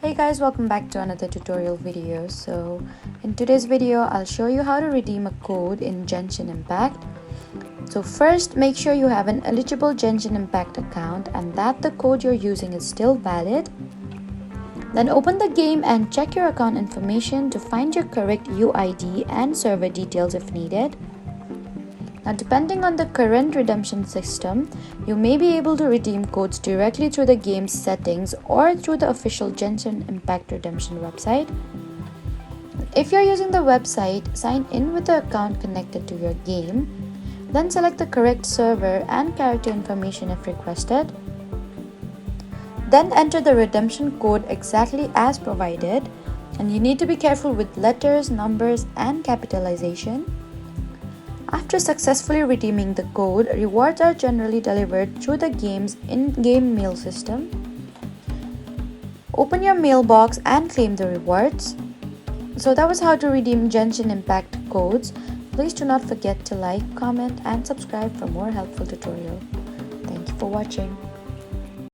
Hey guys, welcome back to another tutorial video. So in today's video I'll show you how to redeem a code in Genshin Impact. So first, make sure you have an eligible Genshin Impact account and that the code you're using is still valid. Then open the game and check your account information to find your correct UID and server details if needed. Now, depending on the current redemption system, you may be able to redeem codes directly through the game's settings or through the official Genshin Impact redemption website. If you're using the website, sign in with the account connected to your game. Then select the correct server and character information if requested. Then enter the redemption code exactly as provided, and you need to be careful with letters, numbers, and capitalization. After successfully redeeming the code, rewards are generally delivered through the game's in-game mail system. Open your mailbox and claim the rewards. So that was how to redeem Genshin Impact codes. Please do not forget to like, comment, and subscribe for more helpful tutorials. Thank you for watching.